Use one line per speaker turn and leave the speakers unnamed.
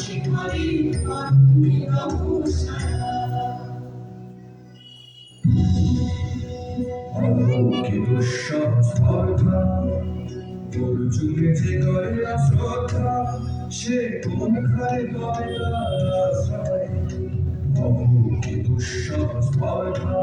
শিখারি কি দুঃসাহস কথা তোর চুলে যে করে শ্রদ্ধা সে কোন খায় গয়লা কি দুঃসাহস কথা